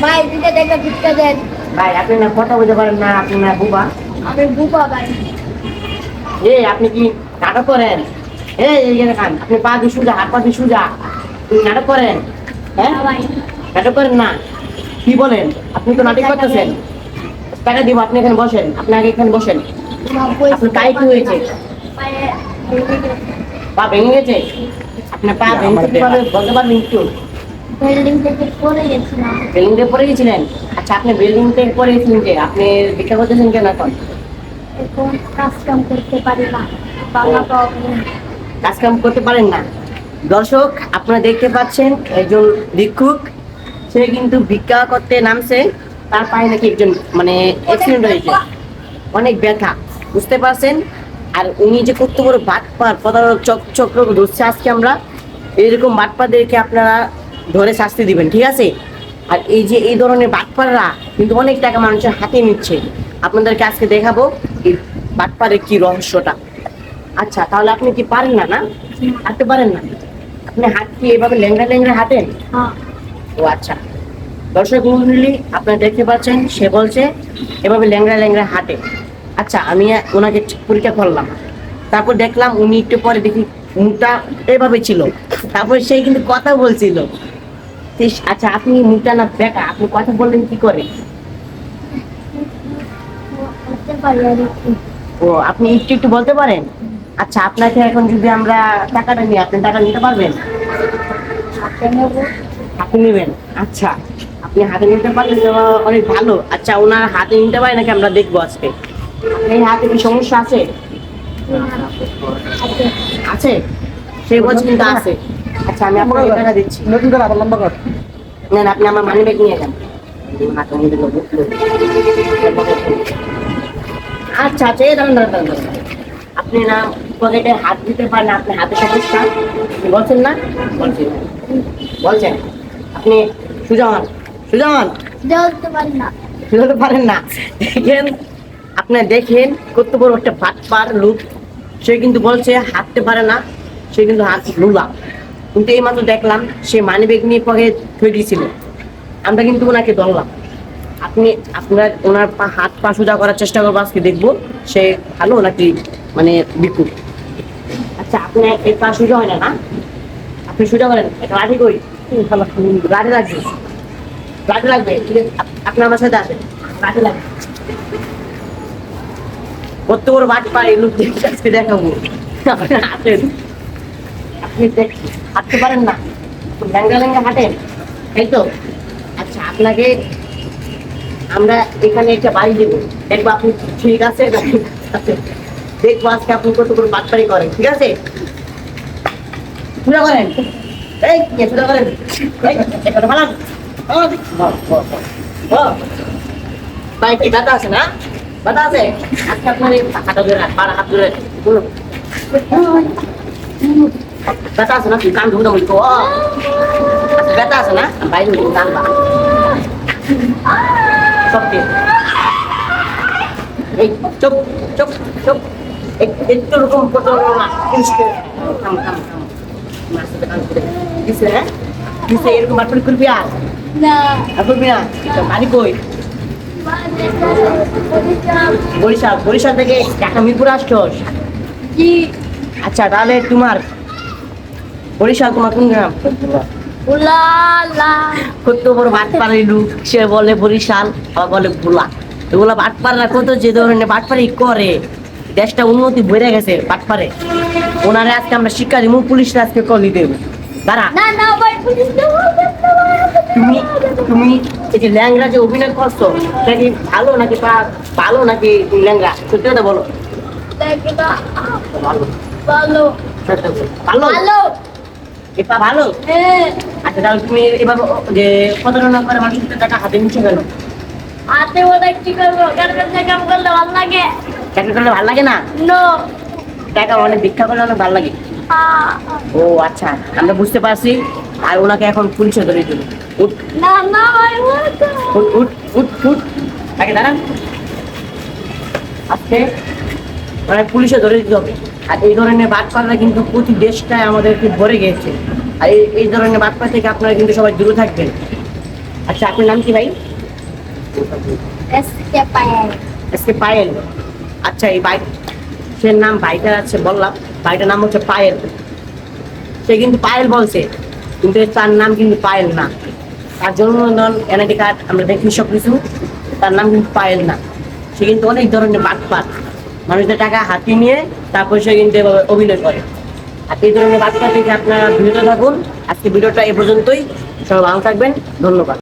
ভাই দিকে দেখে ভিক্ষা দেন। ভাই আপনি না কথা বলতে পারেন না, আপনি না বুবা। আমি বুবা ভাই। আপনি কি নাটক করেন? এই খান, আপনি পা দিয়ে সুজা, হাত পা দিয়ে সুজা, আপনি নাটক করেন? হ্যাঁ ভাই নাটক করেন না, কি বলেন? আপনি তো নাটক করতেছেন। টাকা দিব, আপনি এখানে বসেন, আপনি আগে এখানে বসেন। আপনার পায়ে কি হয়েছে? পা ভেঙে গেছে? আপনার পা ভেঙে কিভাবে বলতে পারবেন একটু? বিল্ডিং থেকে পড়ে গেছিলাম। বিল্ডিং থেকে পড়ে গেছিলেন? আচ্ছা, আপনি বিল্ডিং থেকে পড়ে গেছিলেন যে আপনি ভিক্ষা করতেছেন কেন এখন? এখন কাজ কাম করতে পারি না, বাংলা প্রবলেম। কাজ কাম করতে পারেন না। দর্শক আপনারা দেখতে পাচ্ছেন একজন ভিক্ষুক, সে কিন্তু ভিক্ষা করতে নামছে, তার পায়ে নাকি একজন মানে অ্যাক্সিডেন্ট হয়েছে, অনেক ব্যথা, বুঝতে পারছেন? আর উনি যে কত বড় বাটপার, প্রতারক চক্র ধরছে আজকে আমরা, এরকম বাটপারদেরকে আপনারা ধরে শাস্তি দিবেন, ঠিক আছে? আর এই যে এই ধরনের বাটপাররা কিন্তু অনেক টাকা মানুষের হাতে নিচ্ছে, আপনাদেরকে আজকে দেখাবো এই বাটপারের কি রহস্যটা। আচ্ছা, তাহলে আপনি কি পারেন না? না হাঁটতে পারেন না? আপনি হাত কি এভাবে ল্যাংড়া ল্যাংড়া হাঁটেন? হ্যাঁ ও আচ্ছা, দর্শক মণ্ডলী আপনারা দেখতে পাচ্ছেন, সে বলছে এভাবে ল্যাংড়া ল্যাংড়া হাঁটে। আচ্ছা, আমি ওনাকে পরীক্ষা করলাম, তারপর দেখলাম উনি একটু পরে দেখি মুখটা এভাবে ছিল, তারপর সেই কিন্তু কথা বলছিল। আচ্ছা, আপনি মুখটা না বেকা, আপনি কথা বললেন কি করে? করতে পারি আর একটু। ও, আপনি একটু একটু বলতে পারেন? আচ্ছা, আপনাকে এখন যদি আমরা টাকাটা নিই, আপনি টাকা নিতে পারবেন? হাতে নেব। হাতে নেবেন? আচ্ছা, আপনি হাতে নিতে পারলেন তো অনেক ভালো। আচ্ছা, ওনার হাতে নিতে পারে নাকি আমরা দেখবো আজকে। এই হাতে কি সমস্যা আছে? হাতে আছে, সেই বলছে কিন্তু আছে। আচ্ছা, আমি আপনাকে টাকা দিচ্ছি। নতুন করে আবার লম্বা কর। নেন, আপনি আমার মানি ব্যাগ নিয়ে যান। হাতে নিতে দেবো। আচ্ছা আচ্ছা, এই দাঁড়ান দাঁড়ান দাঁড়ান। আপনি না পকেটে হাত দিতে পারেন, আপনি হাতে সমস্যা, আপনি বলছেন না? বলছেন, বলছেন। আপনি সুজা হন, সুজা হন। জ্বলতে পারি না। বুঝতে পারেন না? দেখেন, আপনি দেখেন কত বড় একটা বাটপার লোক, সে কিন্তু বলছে হাঁটতে পারে না, সে কিন্তু হাত লুলা। কিন্তু এই মাত্র দেখলাম সে মানি ব্যাগ নিয়ে পকেটে থয়ে দিয়েছিল, আমরা কিন্তু ওনাকে ধরলাম। আপনার ওনার হাত পা সোজা করার চেষ্টা করবো, আজকে দেখবো সে ভালো নাকি মানে বিকু। আচ্ছা, আপনার এই পা সোজা হয় না? না, আপনি সোজা করেন, একটা লাঠি করি, লাঠি লাগবে, লাঠি লাগবে, ঠিক আছে? আপনি আমার সাথে আসেন, লাঠি লাগবে। কত বড় বাটি পারে লোক দেখে আজকে দেখাবো। আপনি হাঁটেন, আপনি হাঁটতে পারেন না, ল্যাংড়া ল্যাংড়া হাঁটেন, তাই তো? আচ্ছা, আপনাকে আমরা এখানে একটা বাড়ি দেবো, দেখবো আপনি ঠিক আছে না ঠিক আছে। দেখবো আজকে আপনি কত বড় বাটপারি করেন, ঠিক আছে? সোজা করেন, এই সোজা করেন, এই কথা বলান। ভাই, কি ব্যথা আছে না? ব্যথা আছে? আজকে আপনার এই হাঁটা ধরে হাত ধরে বলুন, ব্যথা আছে না? তুই কান ধুতে বলতো, ব্যথা আছে না? বাইরে কান বা সব এই চুপ চুপ চুপ, একটু রকম করতে না। থাম থাম থাম, হ্যাঁ কিসে এরকম বাটপারি করবি? আর না করবি না? বাড়ি কই? বরিশাল? বরিশাল থেকে ঢাকা মিরপুর আসছস? জি। আচ্ছা, তাহলে তোমার বরিশাল তোমার কোন গ্রাম? উলালা কত বড় বাটপাড়ি লোক, সে বলে বরিশাল, আবার বলে ভোলা। এগুলো বাটপাড়া কত যে ধরনের বাটপাড়ি করে, দেশটা উন্নতি বেড়ে গেছে বাটপারে। ওনারে আজকে আমরা শিক্ষা দিব, পুলিশরা আজকে কলি দেব। দাঁড়া, না না ভাই, পুলিশ তুমি তুমি এই যে ল্যাংরা যে অভিনয় করছো, সেটা কি ভালো নাকি ভালো নাকি ল্যাংরা? সত্যি কথা বলো। দেখে না। ভালো, ভালো সত্যি কথা। ভালো ভালো। এটা ভালো। হ্যাঁ, আচ্ছা, তাহলে তুমি এভাবে যে প্রতারণা করে মানুষের টাকা হাতে নিচ্ছ কেন? হাতে ওটা কি করবো? কারখানায় কাম করলে ভালো লাগে। চাকরি করলে ভালো লাগে না? নো। টাকা অনেক ভিক্ষা করলে অনেক ভালো লাগে। ও আচ্ছা, আমরা বুঝতে পারছি। আর ওনাকে এখন পুলিশে ধরে দিল। উঠ না না ভাই, ওটা উঠ উঠ উঠ উঠ, তাকে দাঁড়ান, আজকে মানে পুলিশে ধরে দিতে হবে। আর এই ধরনের বাটপাড়া কিন্তু প্রতি দেশটায় আমাদেরকে ভরে গেছে। আর এই ধরনের বাটপা থেকে আপনারা কিন্তু সবাই দূরে থাকবেন। আচ্ছা, আপনার নাম কি ভাই? এসকে পায়েল। আজকে পায়েল। আচ্ছা, এই বাইক সে নাম ভাইটার আছে বললাম, ভাইটার নাম হচ্ছে পায়েল। সে কিন্তু পায়েল বলছে, কিন্তু তার নাম কিন্তু পায়েল না। তার জন্মদিন এনআইডি কার্ড আমরা দেখি সব কিছু, তার নাম কিন্তু পায়েল না। সে কিন্তু অনেক ধরনের বাটপাত, মানুষদের টাকা হাতিয়ে নিয়ে তারপর সে কিন্তু এভাবে অভিনয় করে। আর এই ধরনের বাটপাত থেকে আপনারা বিরত থাকুন। আজকে ভিডিওটা এ পর্যন্তই। সবাই ভালো থাকবেন, ধন্যবাদ।